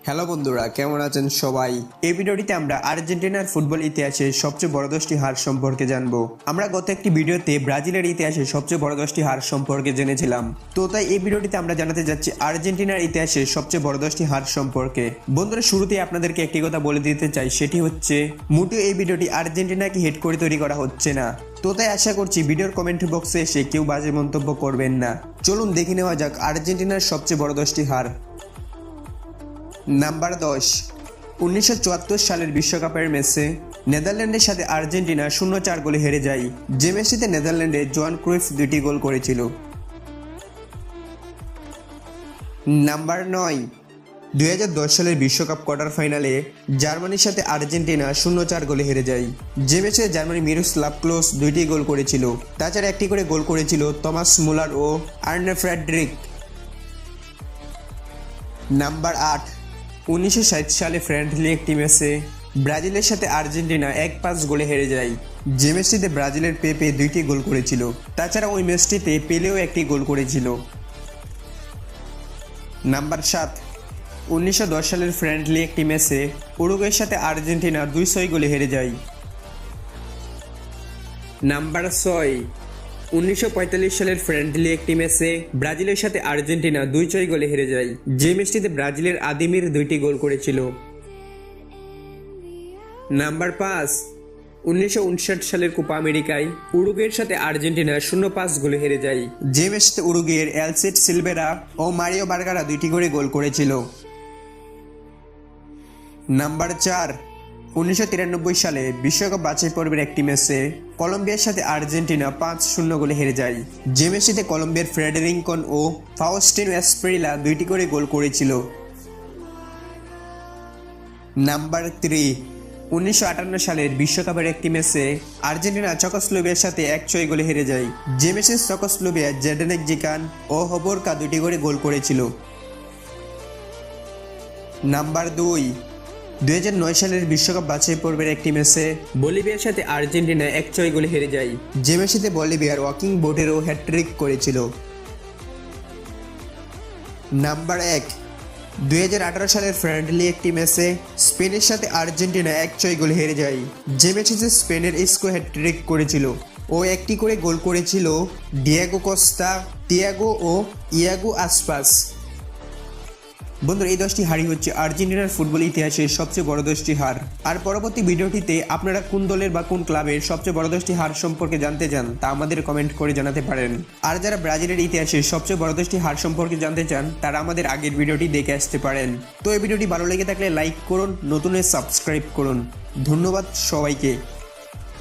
Hello বন্ধুরা, কেমন আছেন সবাই? এই ভিডিওটিতে আমরা আর্জেন্টিনার ফুটবল ইতিহাসে সবচেয়ে বড় 10টি হার সম্পর্কে জানবো। আমরা গত একটি ভিডিওতে ব্রাজিলের ইতিহাসে সবচেয়ে বড় 10টি হার সম্পর্কে জেনেছিলাম, তো তাই এই ভিডিওটিতে আমরা জানাতে যাচ্ছি আর্জেন্টিনার ইতিহাসে সবচেয়ে বড় 10টি হার সম্পর্কে। বন্ধুরা, শুরুতেই আপনাদেরকে একটি কথা বলে দিতে চাই, সেটি হচ্ছে মোটেও এই ভিডিওটি আর্জেন্টিনাকে হেড করে তৈরি করা হচ্ছে না। তো তাই আশা করছি ভিডিওর কমেন্ট বক্সে এসে কেউ বাজে মন্তব্য করবেন না। চলুন দেখে নেওয়া যাক আর্জেন্টিনার সবচেয়ে বড় 10টি হার। নাম্বার 10, 1974 সালের বিশ্বকাপের ম্যাচে নেদারল্যান্ডের সাথে আর্জেন্টিনা 0-4 গোলে হেরে যায়, যে ম্যাচটিতে নেদারল্যান্ডে জোয়ান ক্রুইফ 2টি গোল করেছিল। নাম্বার 9, 2010 সালের বিশ্বকাপ কোয়ার্টার ফাইনালে জার্মানির সাথে আর্জেন্টিনা 0-4 গোলে হেরে যায়, যে ম্যাচে জার্মানি মিরোস্লাভ ক্লোজ 2টি গোল করেছিল। তাছাড়া একটি করে গোল করেছিল টমাস মুলার ও আর্নে ফ্রেডরিক। নাম্বার 8, 1960 সালে ফ্রেন্ডলি একটি ম্যাচে ব্রাজিলের সাথে আর্জেন্টিনা 1-5 গোলে হেরে যায়, যে ম্যাচটিতে ব্রাজিলের পেপে 2টি গোল করেছিল। তাছাড়া ওই ম্যাচটিতে পেলেও একটি গোল করেছিল। নাম্বার 7, 1910 সালের ফ্রেন্ডলি একটি ম্যাচে উরুগুয়ের সাথে আর্জেন্টিনা 2-6 গোলে হেরে যায়। নাম্বার 6, 1945 সালের ফ্রেন্ডলি একটি ম্যাচে ব্রাজিলের সাথে আর্জেন্টিনা 2-6 গোলে হেরে যায়, যে ম্যাচটিতে ব্রাজিলের আদিমির 2টি গোল করেছিল। নাম্বার 5, 1959 সালের কোপা আমেরিকায় উরুগুয়ের সাথে আর্জেন্টিনা 0-5 গোলে হেরে যায়, যে ম্যাচটিতে উরুগুয়ের এলসিড সিলভেরা ও মারিও বার্গারা 2টি করে গোল করেছিল। নাম্বার 4, 1993 সালে বিশ্বকাপ বাছাই পর্বের একটি ম্যাচে কলম্বিয়ার সাথে আর্জেন্টিনা 5-0 গোলে হেরে যায়, যে ম্যাচটিতে কলম্বিয়ার ফ্রেডেরিঙ্কন ও ফাউস্টিনো এসপ্রিলা 2টি করে গোল করেছিল। নাম্বার 3, 1958 সালের বিশ্বকাপের একটি ম্যাচে আর্জেন্টিনা চেকোস্লোভাকিয়ার সাথে 1-6 গোলে হেরে যায়, যে ম্যাচে চেকোস্লোভাকিয়া জেডনেক জিকান ও হোবরকা 2টি করে গোল করেছিল। নাম্বার 2, 2009 সালের বিশ্বকাপ বাছাই পর্বের একটি ম্যাচে বলিভিয়ার সাথে আর্জেন্টিনা 1-6 গোলে হেরে যায়, যে ম্যাচটিতে বলিভিয়ার ওয়াকিং বোটেরও হ্যাটট্রিক করেছিল। নাম্বার 1, 2018 সালের ফ্রেন্ডলি একটি ম্যাচে স্পেনের সাথে আর্জেন্টিনা 1-6 গোলে হেরে যায়, যে ম্যাচে স্পেনের ইস্কো হ্যাটট্রিক করেছিল ও একটি করে গোল করেছিল ডিয়েগো কস্তা, তিয়াগো ও ইয়াগো আসপাস। বন্ধুরা, এই 10টি হারই হচ্ছে আর্জেন্টিনার ফুটবল ইতিহাসের সবচেয়ে বড় 10টি হার। আর পরবর্তী ভিডিওটিতে আপনারা কোন দলের বা কোন ক্লাবের সবচেয়ে বড় 10টি হার সম্পর্কে জানতে চান তা আমাদের কমেন্ট করে জানাতে পারেন। আর যারা ব্রাজিলের ইতিহাসের সবচেয়ে বড় 10টি হার সম্পর্কে জানতে চান তারা আমাদের আগের ভিডিওটি দেখে আসতে পারেন। তো এই ভিডিওটি ভালো লেগে থাকলে লাইক করুন, নতুন সাবস্ক্রাইব করুন। ধন্যবাদ সবাইকে।